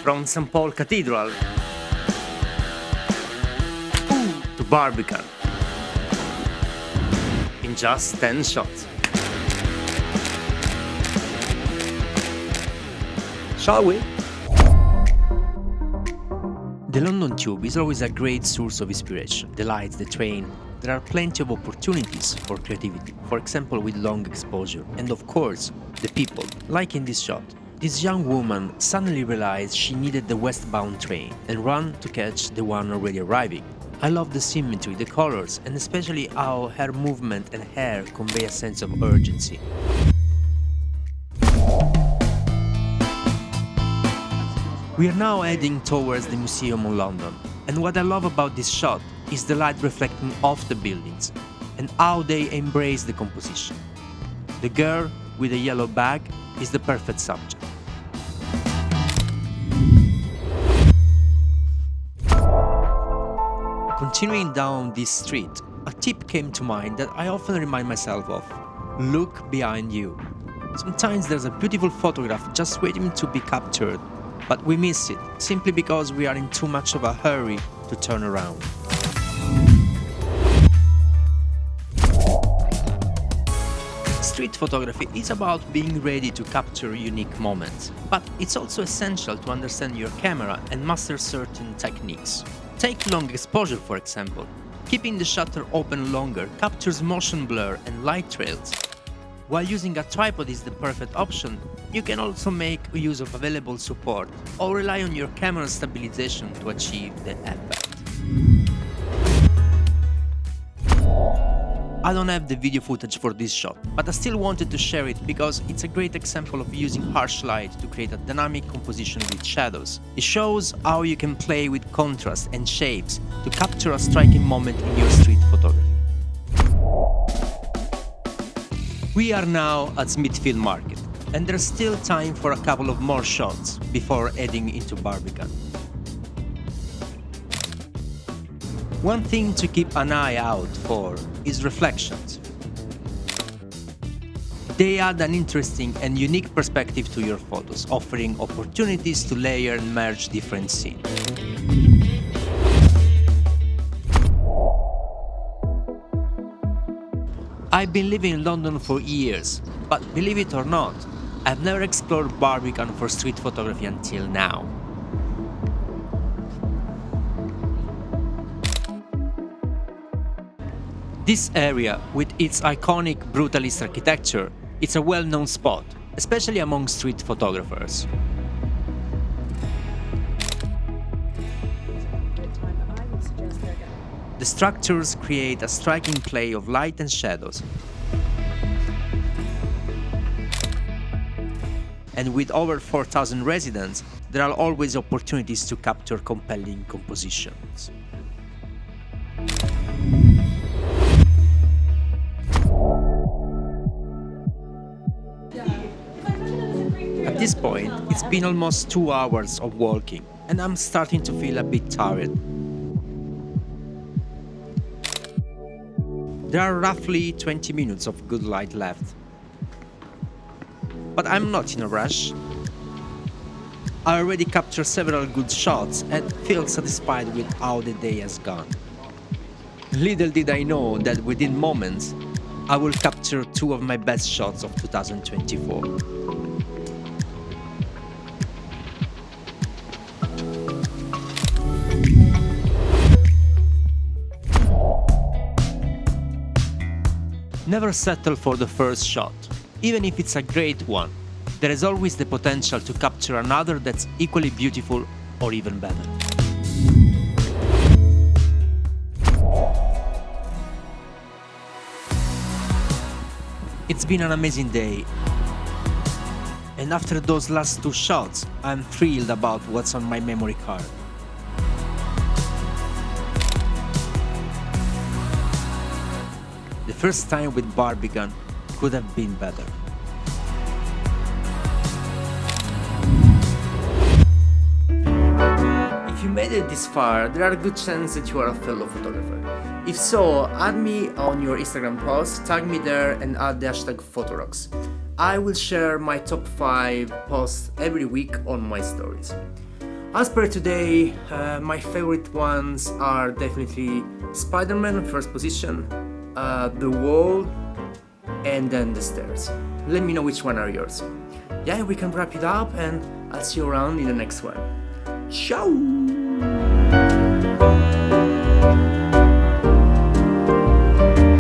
From St. Paul Cathedral to Barbican in just 10 shots. Shall we? The London Tube is always a great source of inspiration. The lights, the train, there are plenty of opportunities for creativity, for example with long exposure. And of course, the people, like in this shot. This young woman suddenly realized she needed the westbound train and ran to catch the one already arriving. I love the symmetry, the colors, and especially how her movement and hair convey a sense of urgency. We are now heading towards the Museum of London, and what I love about this shot is the light reflecting off the buildings and how they embrace the composition. The girl with a yellow bag is the perfect subject. Continuing down this street, a tip came to mind that I often remind myself of. Look behind you. Sometimes there's a beautiful photograph just waiting to be captured, but we miss it simply because we are in too much of a hurry to turn around. Street photography is about being ready to capture unique moments, but it's also essential to understand your camera and master certain techniques. Take long exposure, for example. Keeping the shutter open longer captures motion blur and light trails. While using a tripod is the perfect option, you can also make use of available support or rely on your camera stabilization to achieve the effect. I don't have the video footage for this shot, but I still wanted to share it because it's a great example of using harsh light to create a dynamic composition with shadows. It shows how you can play with contrast and shapes to capture a striking moment in your street photography. We are now at Smithfield Market, and there's still time for a couple of more shots before heading into Barbican. One thing to keep an eye out for is reflections. They add an interesting and unique perspective to your photos, offering opportunities to layer and merge different scenes. I've been living in London for years, but believe it or not, I've never explored Barbican for street photography until now. This area, with its iconic brutalist architecture, is a well-known spot, especially among street photographers. The structures create a striking play of light and shadows. And with over 4,000 residents, there are always opportunities to capture compelling compositions. At this point, it's been almost 2 hours of walking, and I'm starting to feel a bit tired. There are roughly 20 minutes of good light left. But I'm not in a rush. I already captured several good shots and feel satisfied with how the day has gone. Little did I know that within moments, I will capture 2 of my best shots of 2024. Never settle for the first shot. Even if it's a great one, there is always the potential to capture another that's equally beautiful or even better. It's been an amazing day, and after those last 2 shots, I'm thrilled about what's on my memory card. The first time with Barbican could have been better. If you made it this far, there are a good chance that you are a fellow photographer. If so, add me on your Instagram post, tag me there and add the hashtag Photorox. I will share my top 5 posts every week on my stories. As per today, my favorite ones are definitely Spider-Man first position, the wall, and then the stairs. Let me know which one are yours. Yeah, we can wrap it up and I'll see you around in the next one. Ciao!